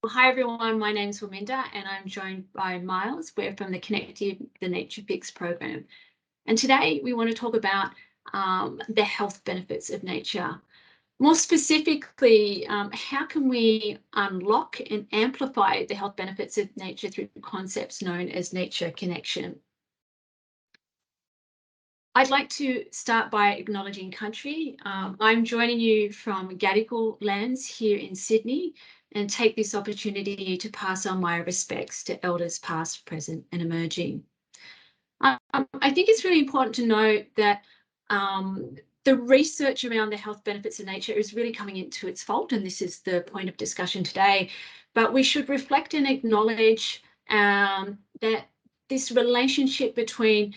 Well, hi everyone, my name's Waminda and I'm joined by Miles. We're from the Connective the NatureFix program. And today we want to talk about the health benefits of nature. More specifically, how can we unlock and amplify the health benefits of nature through concepts known as nature connection? I'd like to start by acknowledging country. I'm joining you from Gadigal lands here in Sydney and take this opportunity to pass on my respects to elders past, present and emerging. I think it's really important to note that the research around the health benefits of nature is really coming into its fold, and this is the point of discussion today. But we should reflect and acknowledge that this relationship between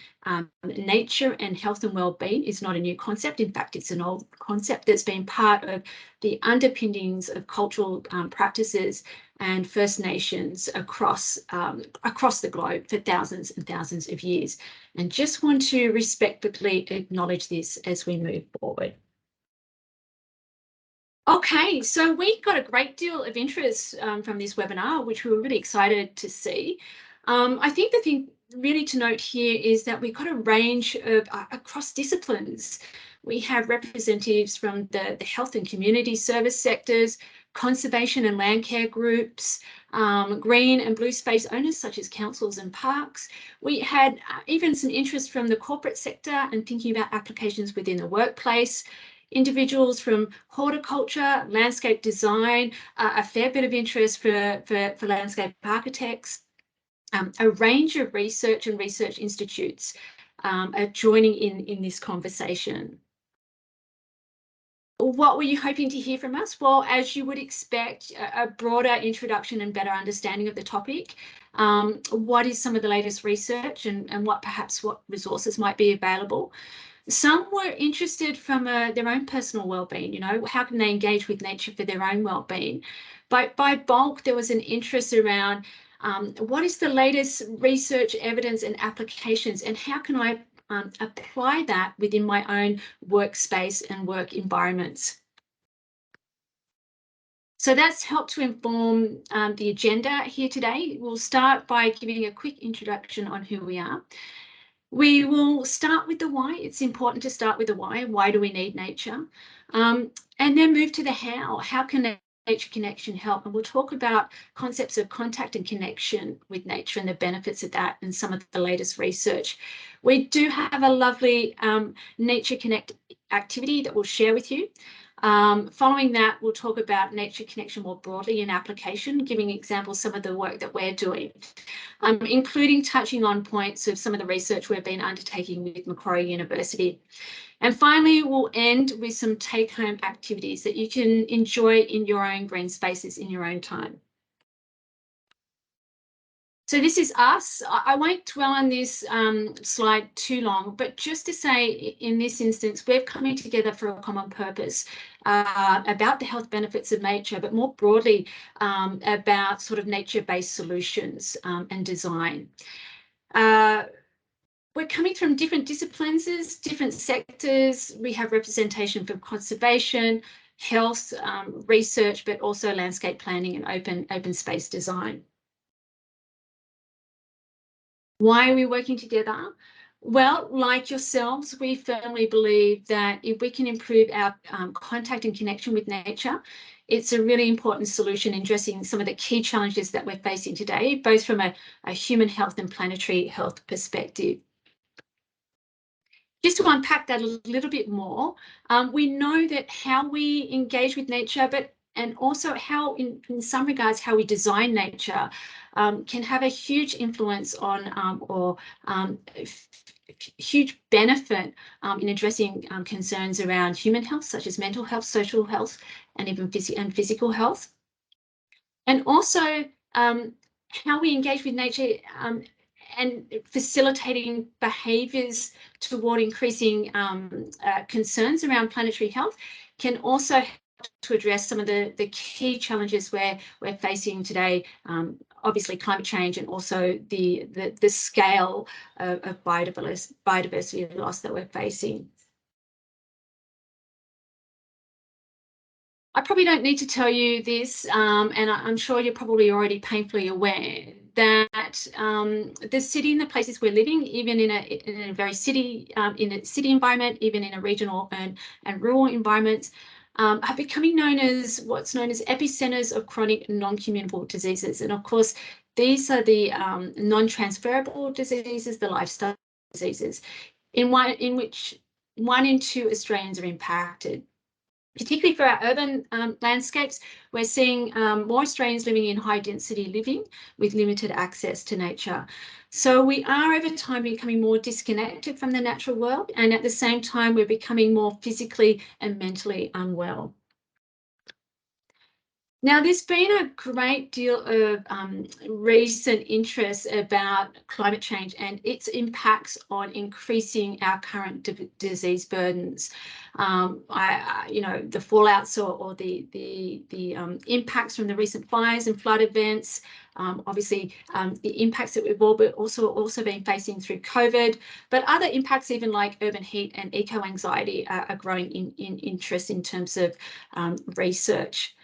nature and health and well-being is not a new concept. In fact, it's an old concept that's been part of the underpinnings of cultural practices and First Nations across the globe for thousands and thousands of years. And just want to respectfully acknowledge this as we move forward. Okay, so we got a great deal of interest from this webinar, which we were really excited to see. I think the thing really to note here is that we've got a range of across disciplines. We have representatives from the health and community service sectors, conservation and land care groups, green and blue space owners such as councils and parks. We had even some interest from the corporate sector and thinking about applications within the workplace, individuals from horticulture, landscape design, a fair bit of interest for landscape architects, a range of research and research institutes are joining in this conversation. What were you hoping to hear from us? Well, as you would expect, a broader introduction and better understanding of the topic. What is some of the latest research and what resources might be available? Some were interested from their own personal well-being, you know, how can they engage with nature for their own well-being? By bulk, there was an interest around what is the latest research, evidence and applications, and how can I apply that within my own workspace and work environments? So that's helped to inform the agenda here today. We'll start by giving a quick introduction on who we are. We will start with the why. It's important to start with the why. Why do we need nature? And then move to the how. How can nature connection help? And we'll talk about concepts of contact and connection with nature and the benefits of that and some of the latest research. We do have a lovely Nature Connect activity that we'll share with you. Following that, we'll talk about nature connection more broadly in application, giving examples of some of the work that we're doing, including touching on points of some of the research we've been undertaking with Macquarie University. And finally, we'll end with some take-home activities that you can enjoy in your own green spaces in your own time. So this is us. I won't dwell on this slide too long, but just to say in this instance, we're coming together for a common purpose about the health benefits of nature, but more broadly about sort of nature-based solutions and design. We're coming from different disciplines, different sectors. We have representation from conservation, health, research, but also landscape planning and open space design. Why are we working together? Well, like yourselves, we firmly believe that if we can improve our contact and connection with nature, it's a really important solution in addressing some of the key challenges that we're facing today, both from a human health and planetary health perspective. Just to unpack that a little bit more, we know that how we engage with nature, and also how, in some regards, how we design nature can have a huge influence on huge benefit in addressing concerns around human health, such as mental health, social health, and even physical health. And also how we engage with nature and facilitating behaviours toward increasing concerns around planetary health can also help to address some of the key challenges we're facing today, obviously climate change and also the scale of biodiversity loss that we're facing. I probably don't need to tell you this, and I'm sure you're probably already painfully aware that the city and the places we're living, even in a very city, in a city environment, even in a regional and rural environments, are becoming known as what's known as epicenters of chronic non-communicable diseases. And of course, these are the non-transferable diseases, the lifestyle diseases, in which 1 in 2 Australians are impacted. Particularly for our urban landscapes, we're seeing more Australians living in high density living with limited access to nature. So we are over time becoming more disconnected from the natural world, and at the same time, we're becoming more physically and mentally unwell. Now, there's been a great deal of recent interest about climate change and its impacts on increasing our current disease burdens. You know, the fallouts or the impacts from the recent fires and flood events. Obviously, the impacts that we've all also been facing through COVID, but other impacts, even like urban heat and eco-anxiety, are growing in interest in terms of research.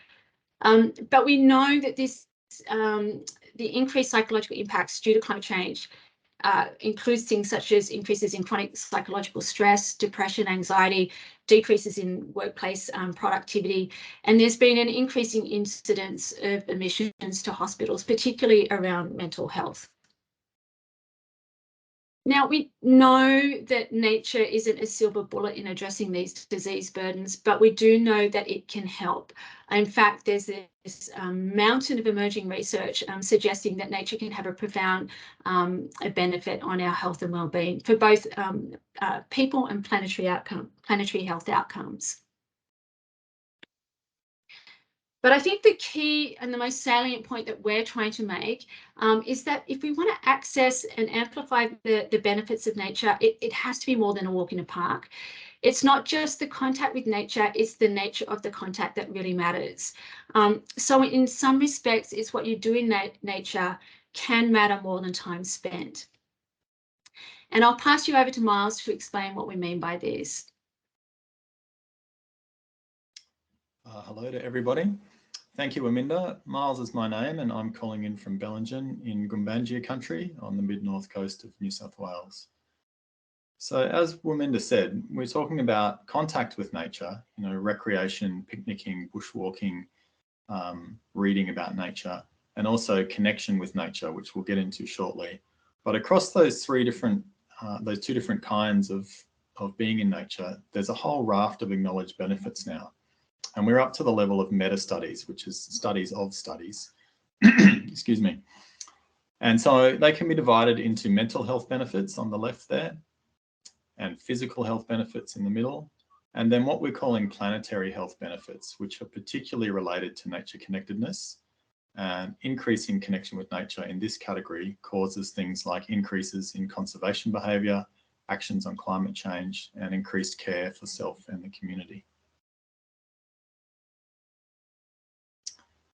But we know that the increased psychological impacts due to climate change includes things such as increases in chronic psychological stress, depression, anxiety, decreases in workplace productivity, and there's been an increasing incidence of admissions to hospitals, particularly around mental health. Now, we know that nature isn't a silver bullet in addressing these disease burdens, but we do know that it can help. In fact, there's this mountain of emerging research suggesting that nature can have a profound benefit on our health and well-being for both people and planetary health outcomes. But I think the key and the most salient point that we're trying to make is that if we want to access and amplify the benefits of nature, it has to be more than a walk in a park. It's not just the contact with nature, it's the nature of the contact that really matters. So in some respects, it's what you do in nature can matter more than time spent. And I'll pass you over to Miles to explain what we mean by this. Hello to everybody. Thank you, Waminda. Miles is my name, and I'm calling in from Bellingen in Gumbaynggirr country on the mid-north coast of New South Wales. So as Waminda said, we're talking about contact with nature, you know, recreation, picnicking, bushwalking, reading about nature, and also connection with nature, which we'll get into shortly. But across those two different kinds of being in nature, there's a whole raft of acknowledged benefits now. And we're up to the level of meta-studies, which is studies of studies, excuse me. And so they can be divided into mental health benefits on the left there, and physical health benefits in the middle, and then what we're calling planetary health benefits, which are particularly related to nature connectedness. And increasing connection with nature in this category causes things like increases in conservation behaviour, actions on climate change, and increased care for self and the community.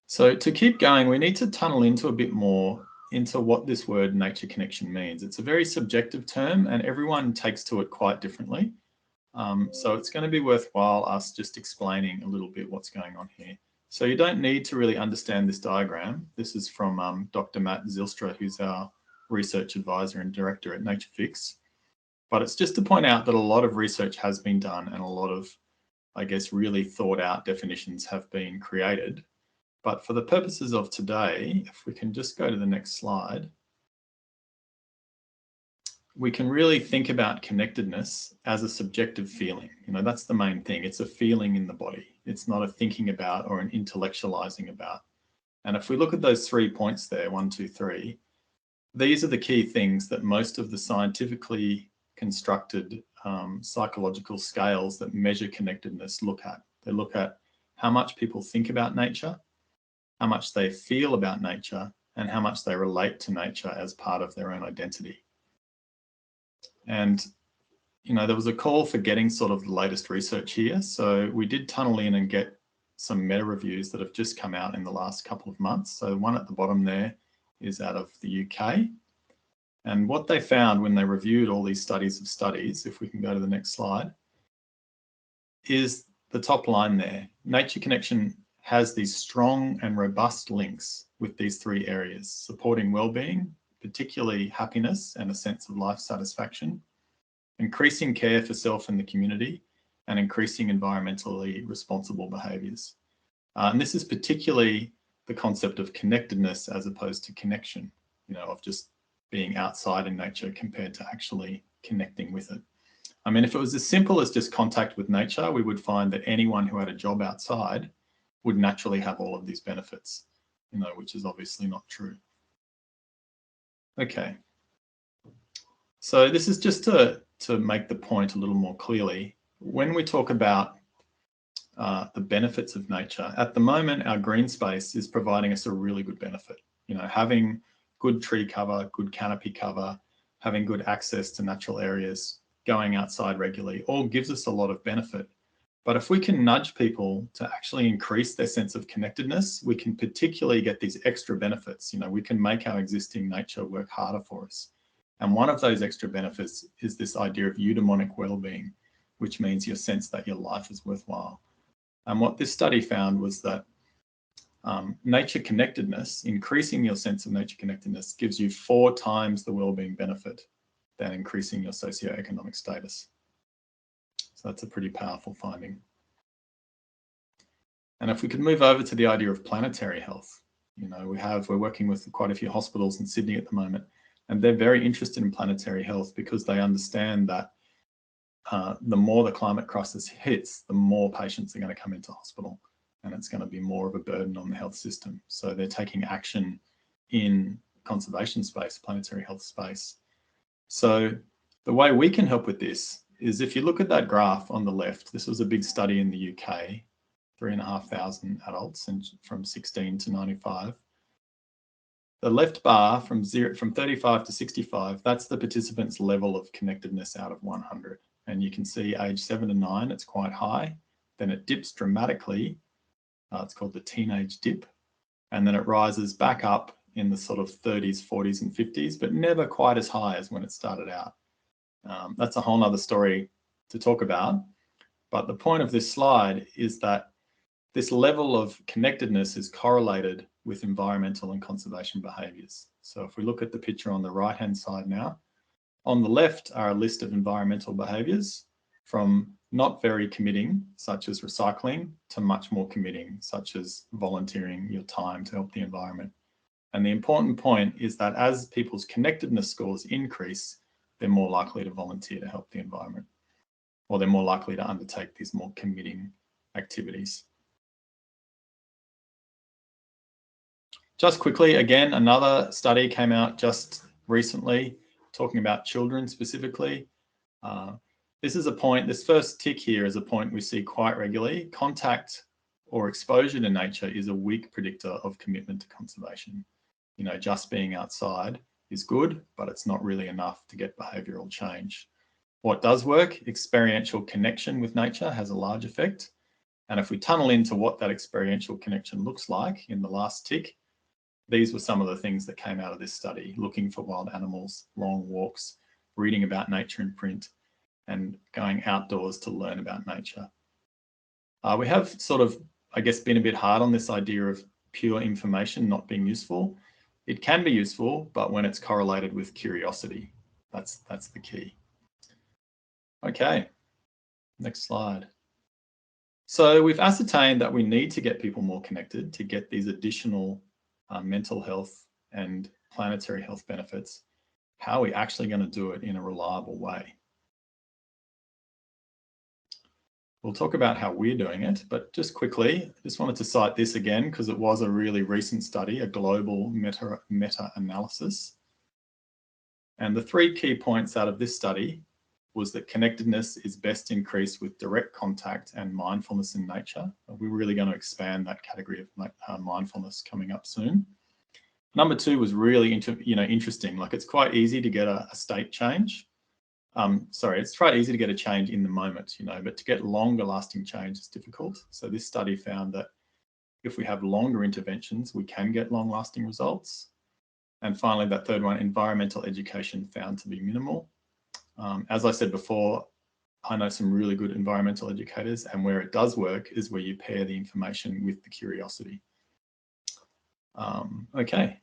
So to keep going, we need to tunnel into a bit more into what this word nature connection means. It's a very subjective term and everyone takes to it quite differently. So it's going to be worthwhile us just explaining a little bit what's going on here. So you don't need to really understand this diagram. This is from Dr. Matt Zylstra, who's our research advisor and director at NatureFix. But it's just to point out that a lot of research has been done and a lot of, I guess, really thought out definitions have been created. But for the purposes of today, if we can just go to the next slide, we can really think about connectedness as a subjective feeling. You know, that's the main thing. It's a feeling in the body. It's not a thinking about or an intellectualizing about. And if we look at those 3 points there, 1, 2, 3, these are the key things that most of the scientifically constructed psychological scales that measure connectedness look at. They look at how much people think about nature, how much they feel about nature, and how much they relate to nature as part of their own identity. And, you know, there was a call for getting sort of the latest research here. So we did tunnel in and get some meta reviews that have just come out in the last couple of months. So one at the bottom there is out of the UK. And what they found when they reviewed all these studies of studies, if we can go to the next slide, is the top line there, nature connection has these strong and robust links with these three areas, supporting well-being, particularly happiness and a sense of life satisfaction, increasing care for self and the community, and increasing environmentally responsible behaviours. And this is particularly the concept of connectedness as opposed to connection, of just being outside in nature compared to actually connecting with it. I mean, if it was as simple as just contact with nature, we would find that anyone who had a job outside would naturally have all of these benefits, which is obviously not true. Okay. So this is just to make the point a little more clearly. When we talk about the benefits of nature, at the moment, our green space is providing us a really good benefit. Having good tree cover, good canopy cover, having good access to natural areas, going outside regularly, all gives us a lot of benefit. But if we can nudge people to actually increase their sense of connectedness, we can particularly get these extra benefits. We can make our existing nature work harder for us. And one of those extra benefits is this idea of eudaimonic well-being, which means your sense that your life is worthwhile. And what this study found was that nature connectedness, increasing your sense of nature connectedness, gives you 4 times the well-being benefit than increasing your socioeconomic status. So that's a pretty powerful finding. And if we could move over to the idea of planetary health, we're working with quite a few hospitals in Sydney at the moment, and they're very interested in planetary health because they understand that the more the climate crisis hits, the more patients are going to come into hospital, and it's going to be more of a burden on the health system. So they're taking action in conservation space, planetary health space. So the way we can help with this is if you look at that graph on the left, this was a big study in the UK, 3,500 adults and from 16 to 95. The left bar from 35 to 65, that's the participants' level of connectedness out of 100. And you can see age 7 to 9, it's quite high. Then it dips dramatically. It's called the teenage dip. And then it rises back up in the sort of 30s, 40s and 50s, but never quite as high as when it started out. That's a whole nother story to talk about. But the point of this slide is that this level of connectedness is correlated with environmental and conservation behaviours. So if we look at the picture on the right-hand side now, on the left are a list of environmental behaviours from not very committing, such as recycling, to much more committing, such as volunteering your time to help the environment. And the important point is that as people's connectedness scores increase, they're more likely to volunteer to help the environment, or they're more likely to undertake these more committing activities. Just quickly, again, another study came out just recently talking about children specifically. This is a point, this first tick here is a point we see quite regularly. Contact or exposure to nature is a weak predictor of commitment to conservation. Just being outside is good, but it's not really enough to get behavioural change. What does work? Experiential connection with nature has a large effect. And if we tunnel into what that experiential connection looks like in the last tick, these were some of the things that came out of this study: looking for wild animals, long walks, reading about nature in print, and going outdoors to learn about nature. We have sort of, I guess, been a bit hard on this idea of pure information not being useful. It can be useful, but when it's correlated with curiosity, that's the key. Okay, next slide. So we've ascertained that we need to get people more connected to get these additional mental health and planetary health benefits. How are we actually going to do it in a reliable way? We'll talk about how we're doing it, but just quickly, I just wanted to cite this again because it was a really recent study, a global meta-analysis. And the 3 key points out of this study was that connectedness is best increased with direct contact and mindfulness in nature. We're really going to expand that category of mindfulness coming up soon. Number 2 was really interesting. Like, it's quite easy to get a state change. It's quite easy to get a change in the moment, but to get longer lasting change is difficult. So this study found that if we have longer interventions, we can get long lasting results. And finally, that third one, environmental education found to be minimal. As I said before, I know some really good environmental educators, and where it does work is where you pair the information with the curiosity. Okay.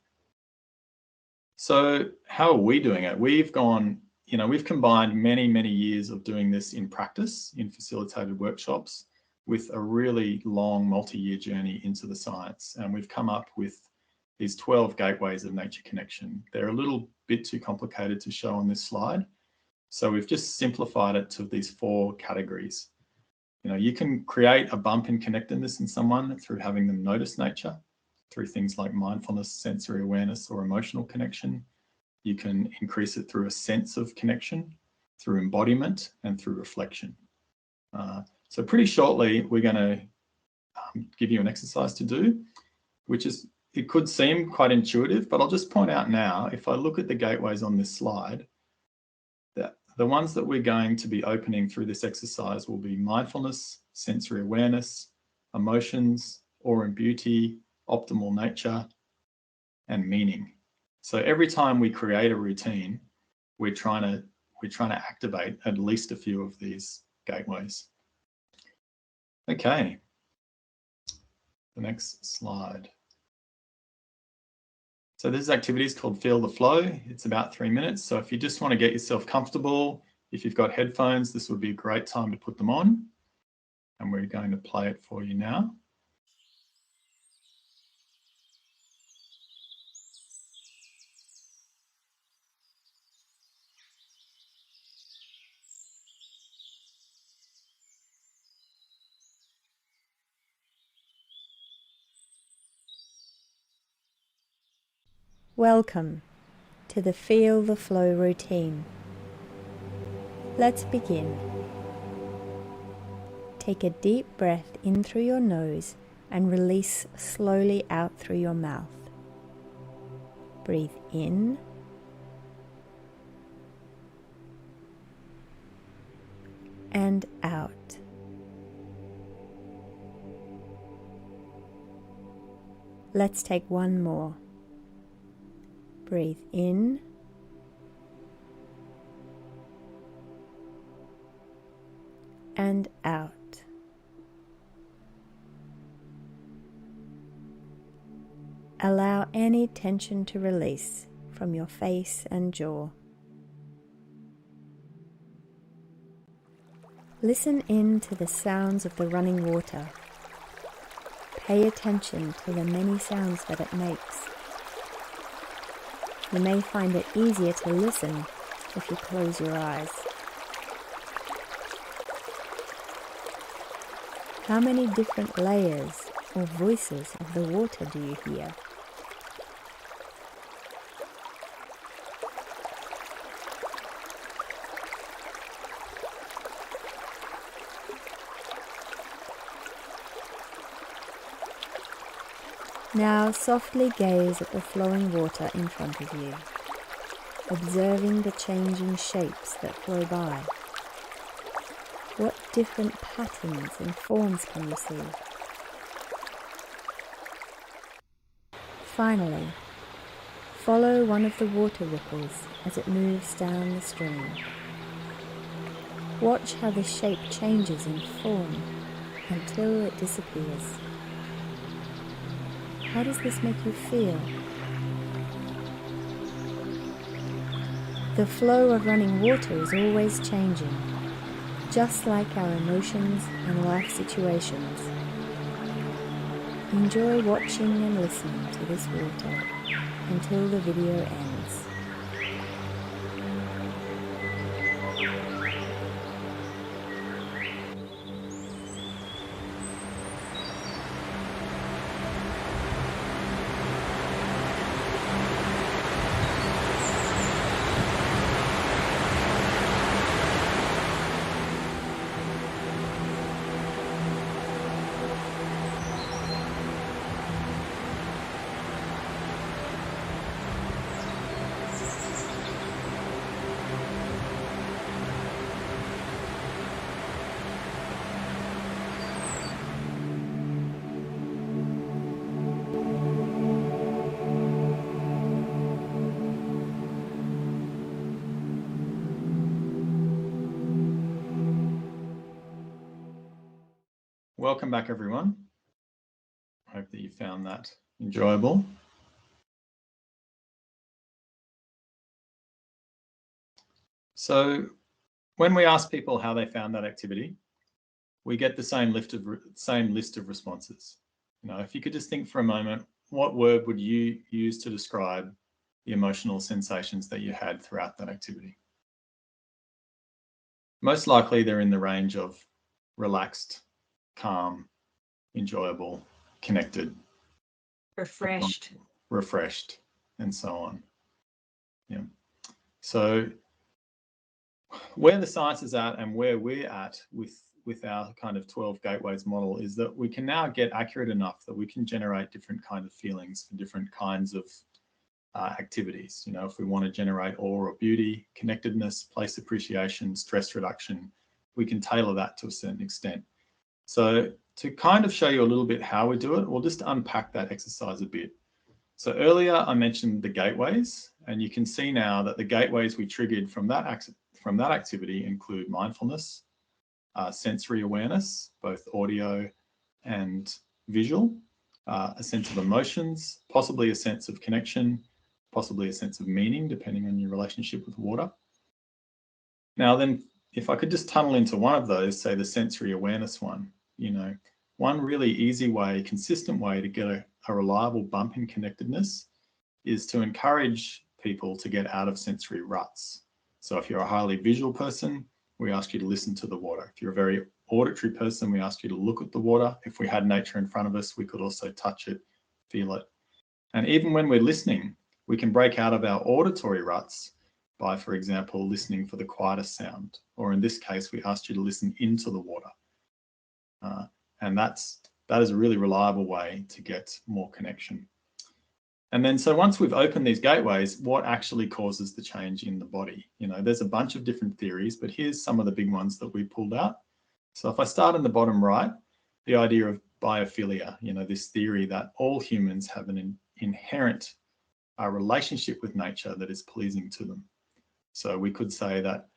So how are we doing it? We've gone, we've combined many, many years of doing this in practice, in facilitated workshops, with a really long multi-year journey into the science. And we've come up with these 12 gateways of nature connection. They're a little bit too complicated to show on this slide. So we've just simplified it to these 4 categories. You can create a bump in connectedness in someone through having them notice nature, through things like mindfulness, sensory awareness, or emotional connection. You can increase it through a sense of connection, through embodiment, and through reflection. So pretty shortly, we're going to give you an exercise to do, which is, it could seem quite intuitive, but I'll just point out now, if I look at the gateways on this slide, that the ones that we're going to be opening through this exercise will be mindfulness, sensory awareness, emotions, awe and beauty, optimal nature, and meaning. So every time we create a routine, we're trying to activate at least a few of these gateways. Okay, the next slide. So this activity is called Feel the Flow. It's about 3 minutes. So if you just want to get yourself comfortable, if you've got headphones, this would be a great time to put them on. And we're going to play it for you now. Welcome to the Feel the Flow routine. Let's begin. Take a deep breath in through your nose and release slowly out through your mouth. Breathe in and out. Let's take one more. Breathe in and out. Allow any tension to release from your face and jaw. Listen in to the sounds of the running water. Pay attention to the many sounds that it makes. You may find it easier to listen if you close your eyes. How many different layers or voices of the water do you hear? Now softly gaze at the flowing water in front of you, observing the changing shapes that flow by. What different patterns and forms can you see? Finally, follow one of the water ripples as it moves down the stream. Watch how the shape changes in form until it disappears. How does this make you feel? The flow of running water is always changing, just like our emotions and life situations. Enjoy watching and listening to this water until the video ends. welcome back, everyone. I hope that you found that enjoyable. So when we ask people how they found that activity, we get the same list of responses. You know, if you could just think for a moment, what word would you use to describe the emotional sensations that you had throughout that activity? Most likely they're in the range of relaxed, calm, enjoyable, connected, refreshed, and so on. Yeah. So where the science is at and where we're at with our kind of 12 gateways model is that we can now get accurate enough that we can generate different kind of feelings for different kinds of activities. You know, if we want to generate awe or beauty, connectedness, place appreciation, stress reduction, we can tailor that to a certain extent. So to kind of show you a little bit how we do it, we'll just unpack that exercise a bit. So earlier I mentioned the gateways, and you can see now that the gateways we triggered from that activity include mindfulness, sensory awareness, both audio and visual, a sense of emotions, possibly a sense of connection, possibly a sense of meaning, depending on your relationship with water. Now then, if I could just tunnel into one of those, say the sensory awareness one, you know, one really easy way, consistent way to get a reliable bump in connectedness is to encourage people to get out of sensory ruts. So if you're a highly visual person, we ask you to listen to the water. If you're a very auditory person, we ask you to look at the water. If we had nature in front of us, we could also touch it, feel it. And even when we're listening, we can break out of our auditory ruts by, for example, listening for the quietest sound. Or in this case, we asked you to listen into the water. And that is a really reliable way to get more connection. And then, so once we've opened these gateways, what actually causes the change in the body? You know, there's a bunch of different theories, but here's some of the big ones that we pulled out. So if I start in the bottom right, the idea of biophilia, you know, this theory that all humans have an inherent relationship with nature that is pleasing to them. So we could say that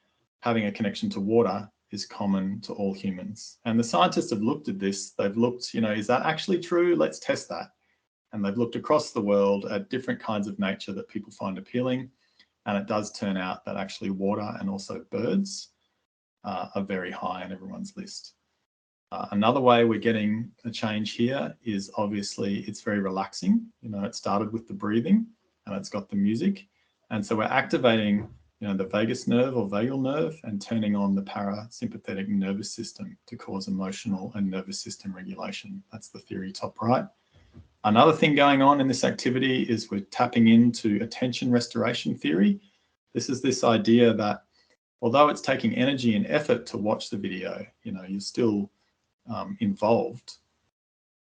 having a connection to water is common to all humans. And the scientists have looked at this. They've looked, you know, is that actually true? Let's test that. And they've looked across the world at different kinds of nature that people find appealing. And it does turn out that actually water and also birds are very high on everyone's list. Another way we're getting a change here is obviously it's very relaxing. You know, it started with the breathing and it's got the music. And so we're activating, you know, the vagus nerve or vagal nerve and turning on the parasympathetic nervous system to cause emotional and nervous system regulation. That's the theory top right. Another thing going on in this activity is we're tapping into attention restoration theory. This is this idea that although it's taking energy and effort to watch the video, you know, you're still involved.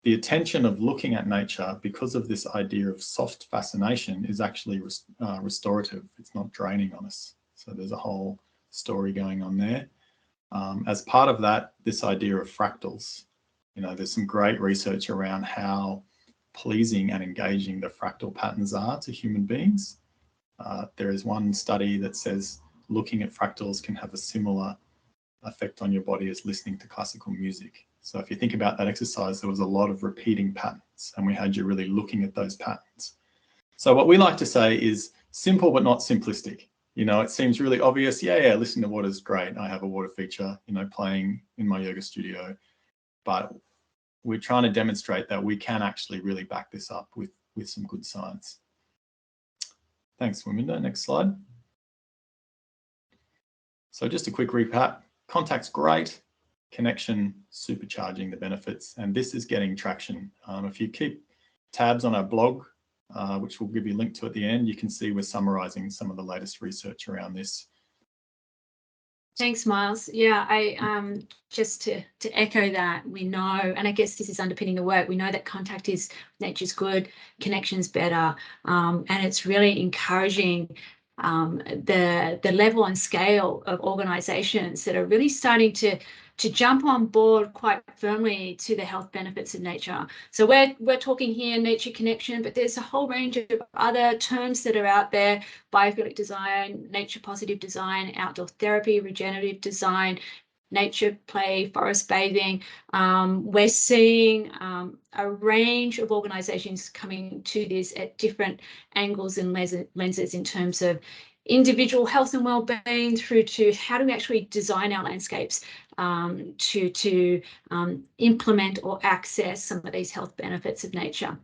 The attention of looking at nature, because of this idea of soft fascination, is actually restorative. It's not draining on us. So there's a whole story going on there. As part of that, this idea of fractals, you know, there's some great research around how pleasing and engaging the fractal patterns are to human beings. There is one study that says looking at fractals can have a similar effect on your body as listening to classical music. So if you think about that exercise, there was a lot of repeating patterns and we had you really looking at those patterns. So what we like to say is simple but not simplistic. You know, it seems really obvious. Yeah, listening to water is great. I have a water feature, you know, playing in my yoga studio. But we're trying to demonstrate that we can actually really back this up with some good science. Thanks, Waminda. Next slide. So just a quick recap. Contact's great. Connection, supercharging the benefits. And this is getting traction. If you keep tabs on our blog, which we'll give you a link to at the end, you can see we're summarizing some of the latest research around this. Thanks, Miles. Yeah, I just to echo that, we know, and I guess this is underpinning the work, we know that contact is nature's good, connection's better, and it's really encouraging the level and scale of organisations that are really starting to jump on board quite firmly to the health benefits of nature. So we're talking here nature connection, but there's a whole range of other terms that are out there: biophilic design, nature positive design, outdoor therapy, regenerative design, nature play, forest bathing. We're seeing a range of organisations coming to this at different angles and lenses in terms of individual health and well-being, through to how do we actually design our landscapes to implement or access some of these health benefits of nature.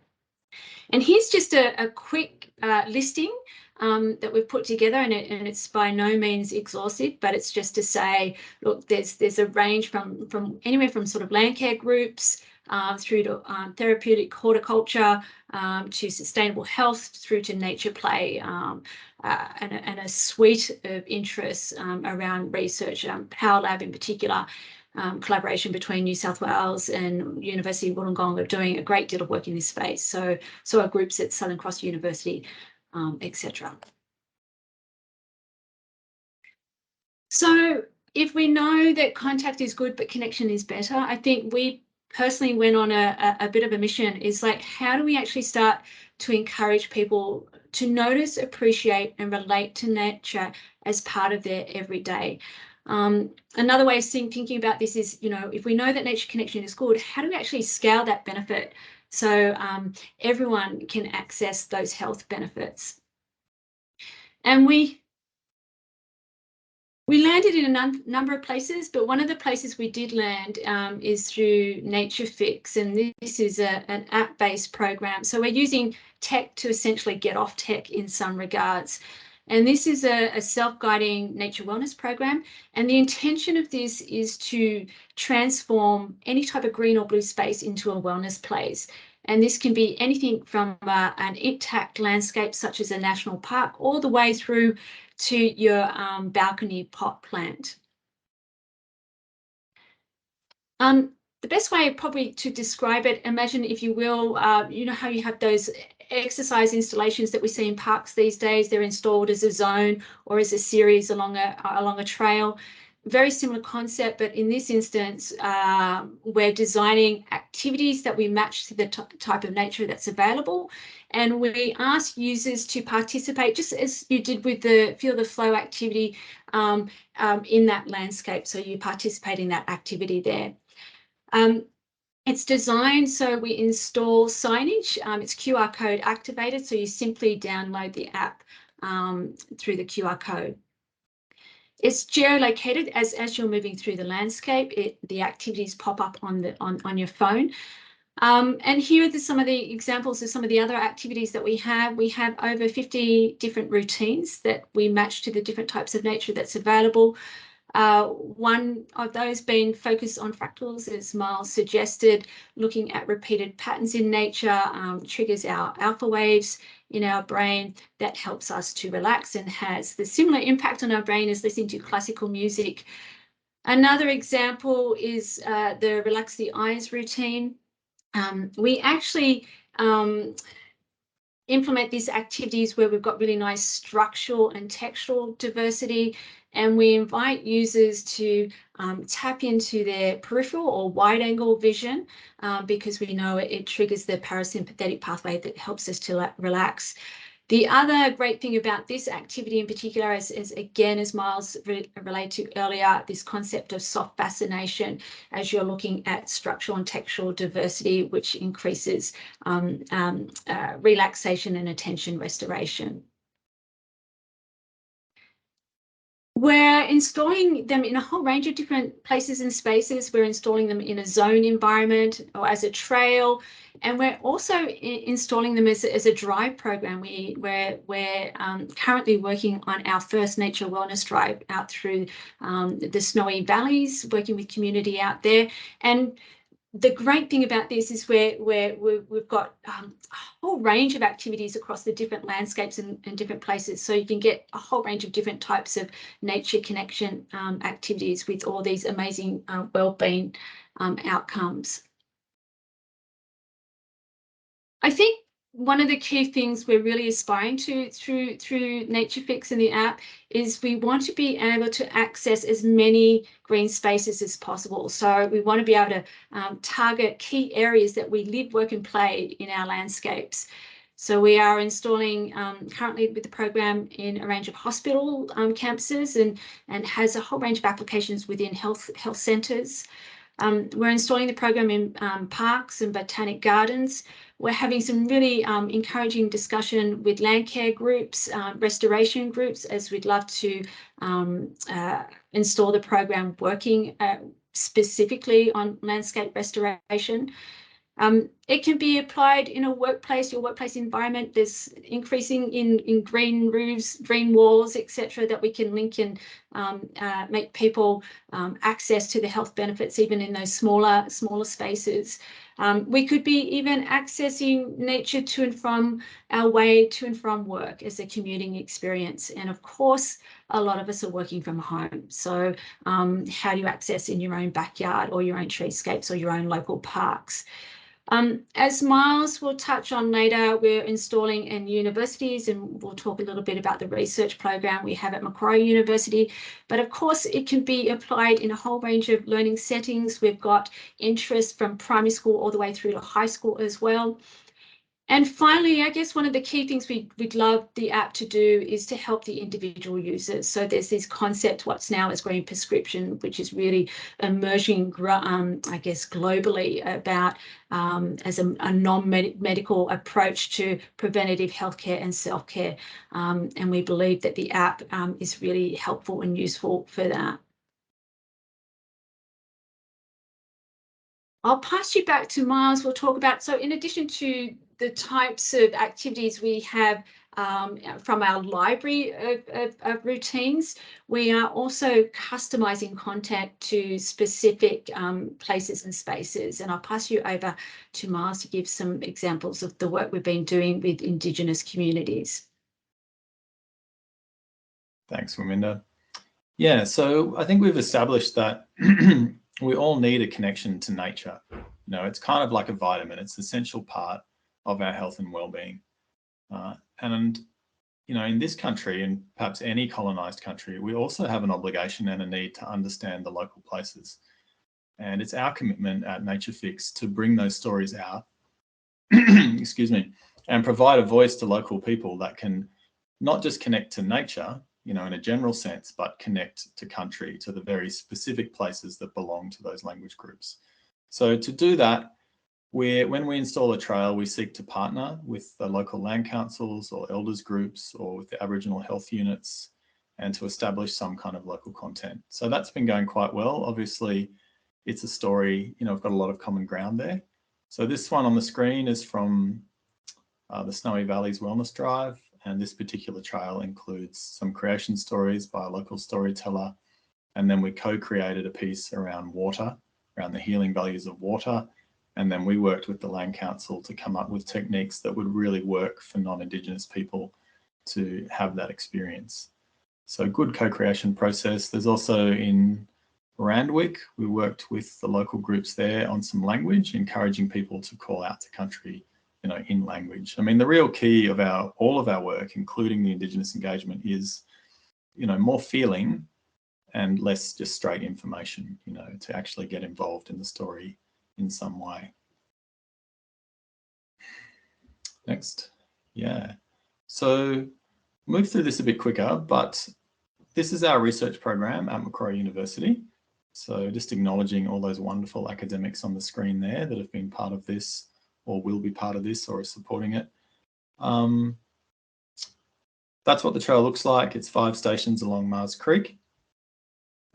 And here's just a quick listing that we've put together, and it's by no means exhaustive, but it's just to say, look, there's a range from anywhere from sort of land care groups through to therapeutic horticulture, to sustainable health, through to nature play, and a suite of interests around research. Power Lab in particular, collaboration between New South Wales and University of Wollongong are doing a great deal of work in this space. So are groups at Southern Cross University, etc. So if we know that contact is good but connection is better, I think we personally went on a bit of a mission. Is like, how do we actually start to encourage people to notice, appreciate and relate to nature as part of their everyday? Another way of thinking about this is, if we know that nature connection is good, how do we actually scale that benefit so everyone can access those health benefits? And we landed in a number of places, but one of the places we did land is through NatureFix, and this is an app-based program. So we're using tech to essentially get off tech in some regards. And this is a self-guiding nature wellness program. And the intention of this is to transform any type of green or blue space into a wellness place. And this can be anything from an intact landscape, such as a national park, all the way through to your balcony pot plant. The best way probably to describe it, imagine, if you will, you know how you have those exercise installations that we see in parks these days. They're installed as a zone or as a series along a trail. Very similar concept, but in this instance, we're designing activities that we match to the type of nature that's available. And we ask users to participate, just as you did with the Feel the Flow activity, in that landscape. So you participate in that activity there. It's designed so we install signage. It's QR code activated, so you simply download the app through the QR code. It's geolocated as you're moving through the landscape. The activities pop up on your phone. And here are some of the examples of some of the other activities that we have. We have over 50 different routines that we match to the different types of nature that's available. One of those being focused on fractals, as Miles suggested, looking at repeated patterns in nature, triggers our alpha waves in our brain that helps us to relax and has the similar impact on our brain as listening to classical music. Another example is the Relax the Eyes routine. We actually implement these activities where we've got really nice structural and textural diversity, and we invite users to tap into their peripheral or wide angle vision because we know it triggers the parasympathetic pathway that helps us to relax. The other great thing about this activity in particular is again, as Miles relayed to earlier, this concept of soft fascination as you're looking at structural and textural diversity, which increases relaxation and attention restoration. We're installing them in a whole range of different places and spaces. We're installing them in a zone environment or as a trail, and we're also installing them as a drive program. We're currently working on our first nature wellness drive out through the Snowy Valleys, working with community out there. And the great thing about this is we've got a whole range of activities across the different landscapes and different places. So you can get a whole range of different types of nature connection activities with all these amazing wellbeing outcomes. I think one of the key things we're really aspiring to through NatureFix and the app is we want to be able to access as many green spaces as possible. So we want to be able to target key areas that we live, work and play in our landscapes. So we are installing currently with the program in a range of hospital campuses and has a whole range of applications within health centres. We're installing the program in parks and botanic gardens. We're having some really encouraging discussion with land care groups, restoration groups, as we'd love to install the program working specifically on landscape restoration. It can be applied in a workplace, your workplace environment. There's increasing in green roofs, green walls, etc., that we can link and make people access to the health benefits even in those smaller spaces. We could be even accessing nature to and from our way to and from work as a commuting experience. And of course, a lot of us are working from home. So how do you access in your own backyard or your own treescapes or your own local parks? As Miles will touch on later, we're installing in universities, and we'll talk a little bit about the research program we have at Macquarie University. But of course, it can be applied in a whole range of learning settings. We've got interest from primary school all the way through to high school as well. And finally, I guess one of the key things we'd love the app to do is to help the individual users. So there's this concept, what's now as green prescription, which is really emerging, I guess, globally about as a non-medical approach to preventative healthcare and self-care. And we believe that the app is really helpful and useful for that. I'll pass you back to Miles. We'll talk about, so in addition to the types of activities we have from our library of routines, we are also customising content to specific places and spaces. And I'll pass you over to Miles to give some examples of the work we've been doing with Indigenous communities. Thanks, Waminda. Yeah, so I think we've established that we all need a connection to nature. You know, it's kind of like a vitamin. It's an essential part of our health and well-being. And, you know, in this country and perhaps any colonised country, we also have an obligation and a need to understand the local places. And it's our commitment at NatureFix to bring those stories out, excuse me, and provide a voice to local people that can not just connect to nature, you know, in a general sense, but connect to country, to the very specific places that belong to those language groups. So to do that, when we install a trail, we seek to partner with the local land councils or elders groups or with the Aboriginal health units and to establish some kind of local content. So that's been going quite well. Obviously, it's a story, you know, we've got a lot of common ground there. So this one on the screen is from the Snowy Valleys Wellness Drive. And this particular trail includes some creation stories by a local storyteller. And then we co-created a piece around water, around the healing values of water. And then we worked with the Land Council to come up with techniques that would really work for non-Indigenous people to have that experience. So good co-creation process. There's also in Randwick, we worked with the local groups there on some language, encouraging people to call out to country, you know, in language. I mean, the real key of all of our work, including the Indigenous engagement, is, you know, more feeling and less just straight information, you know, to actually get involved in the story in some way. Next. Yeah. So move through this a bit quicker, but this is our research program at Macquarie University. So just acknowledging all those wonderful academics on the screen there that have been part of this or will be part of this or are supporting it. That's what the trail looks like. It's 5 stations along Mars Creek.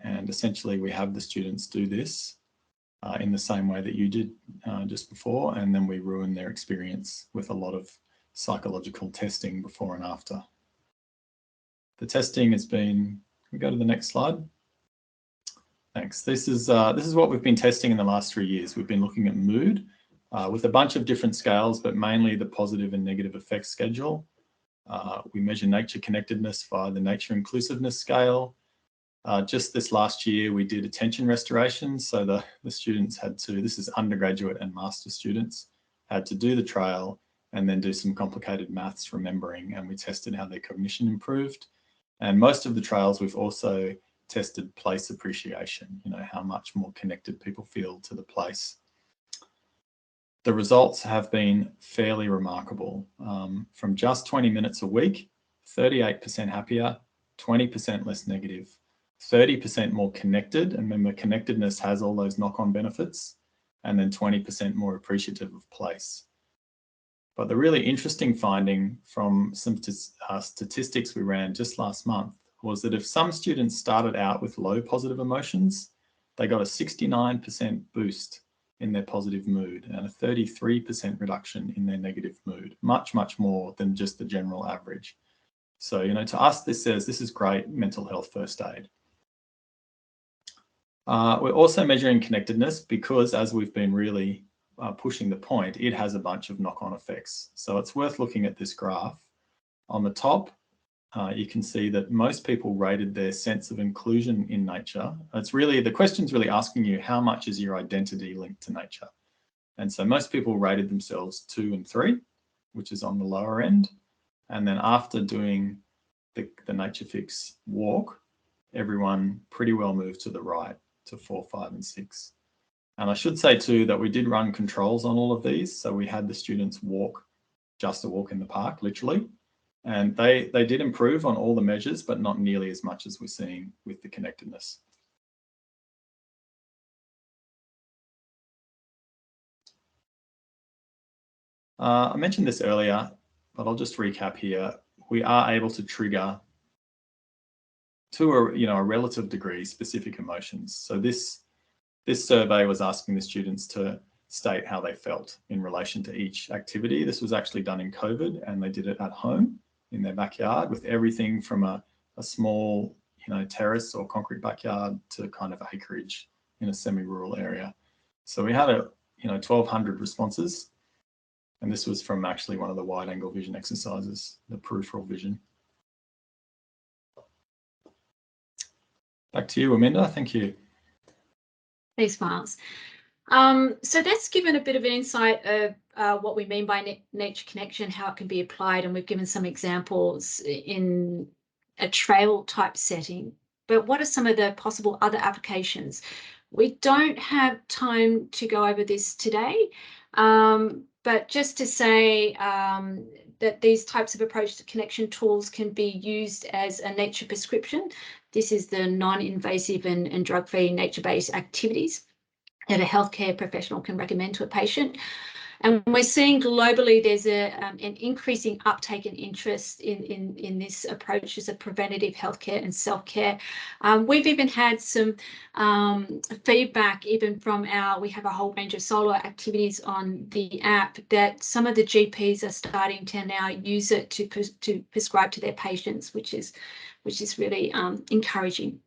And essentially we have the students do this in the same way that you did just before, and then we ruin their experience with a lot of psychological testing before and after. The testing has been, can we go to the next slide? Thanks. This is what we've been testing in the last 3 years. We've been looking at mood with a bunch of different scales, but mainly the positive and negative effects schedule. We measure nature connectedness via the nature inclusiveness scale. Just this last year, we did attention restoration. So the students had to, this is undergraduate and master students, had to do the trail and then do some complicated maths remembering, and we tested how their cognition improved. And most of the trails, we've also tested place appreciation, you know, how much more connected people feel to the place. the results have been fairly remarkable. From just 20 minutes a week, 38% happier, 20% less negative, 30% more connected, and remember connectedness has all those knock-on benefits, and then 20% more appreciative of place. But the really interesting finding from some statistics we ran just last month was that if some students started out with low positive emotions, they got a 69% boost in their positive mood and a 33% reduction in their negative mood, much, much more than just the general average. So, you know, to us, this says this is great mental health first aid. We're also measuring connectedness because, as we've been really pushing the point, it has a bunch of knock-on effects. So it's worth looking at this graph. On the top, you can see that most people rated their sense of inclusion in nature. It's really, the question's really asking you, how much is your identity linked to nature? And so most people rated themselves 2 and 3, which is on the lower end. And then after doing the NatureFix walk, everyone pretty well moved to the right to 4, 5, and 6. And I should say too that we did run controls on all of these. So we had the students walk just a walk in the park, literally. And they did improve on all the measures, but not nearly as much as we're seeing with the connectedness. I mentioned this earlier, but I'll just recap here. We are able to trigger to a relative degree specific emotions. So this survey was asking the students to state how they felt in relation to each activity. This was actually done in COVID, and they did it at home in their backyard with everything from a small, terrace or concrete backyard to kind of acreage in a semi-rural area. So we had 1,200 responses, and this was from actually one of the wide-angle vision exercises, the peripheral vision. Back to you, Waminda. Thank you. Thanks, Miles. So that's given a bit of an insight of what we mean by nature connection, how it can be applied, and we've given some examples in a trail type setting. But what are some of the possible other applications? We don't have time to go over this today, but just to say that these types of approach to connection tools can be used as a nature prescription. This is the non-invasive and drug-free nature-based activities that a healthcare professional can recommend to a patient. And we're seeing globally there's an increasing uptake and interest in this approach as a preventative healthcare and self-care. We've even had some feedback even from we have a whole range of solo activities on the app that some of the GPs are starting to now use it to prescribe to their patients, which is really encouraging.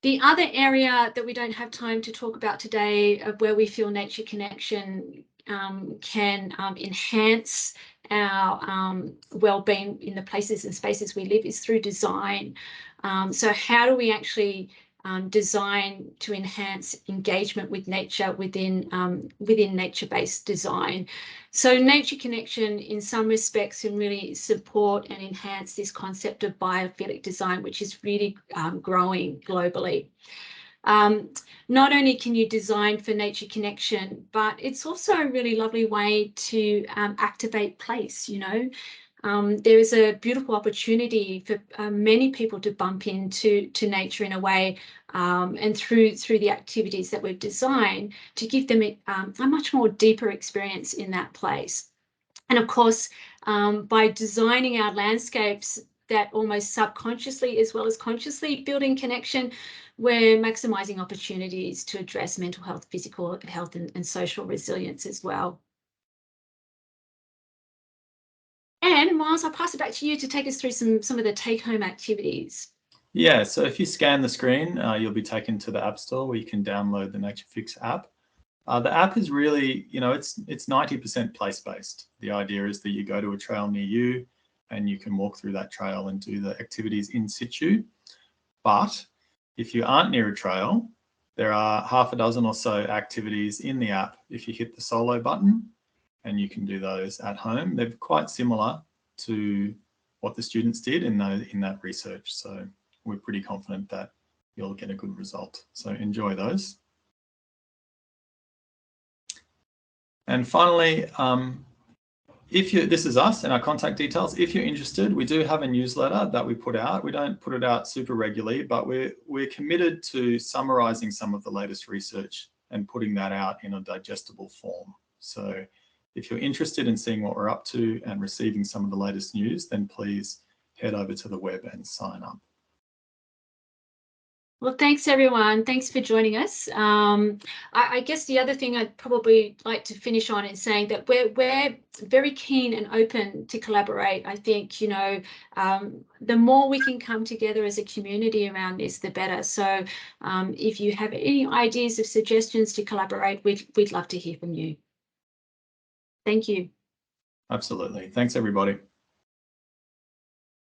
The other area that we don't have time to talk about today of where we feel nature connection can enhance our well-being in the places and spaces we live is through design. So how do we actually design to enhance engagement with nature within nature-based design? So nature connection in some respects can really support and enhance this concept of biophilic design, which is really growing globally. Not only can you design for nature connection, but it's also a really lovely way to activate place, there is a beautiful opportunity for many people to bump into nature in a way and through the activities that we've designed to give them a much more deeper experience in that place. And of course, by designing our landscapes that almost subconsciously as well as consciously building connection, we're maximising opportunities to address mental health, physical health and social resilience as well. And Miles, I'll pass it back to you to take us through some of the take-home activities. Yeah, so if you scan the screen, you'll be taken to the App Store where you can download the NatureFix app. The app is really, it's 90% place-based. The idea is that you go to a trail near you and you can walk through that trail and do the activities in situ. But if you aren't near a trail, there are half a dozen or so activities in the app if you hit the solo button, and you can do those at home. They're quite similar to what the students did in that research. So we're pretty confident that you'll get a good result. So enjoy those. And finally, this is us and our contact details. If you're interested, we do have a newsletter that we put out. We don't put it out super regularly, but we're committed to summarizing some of the latest research and putting that out in a digestible form. So if you're interested in seeing what we're up to and receiving some of the latest news, then please head over to the web and sign up. Well, thanks everyone. Thanks for joining us. I guess the other thing I'd probably like to finish on is saying that we're very keen and open to collaborate. I think, you know, the more we can come together as a community around this, the better. So if you have any ideas or suggestions to collaborate, we'd love to hear from you. Thank you. Absolutely. Thanks, everybody.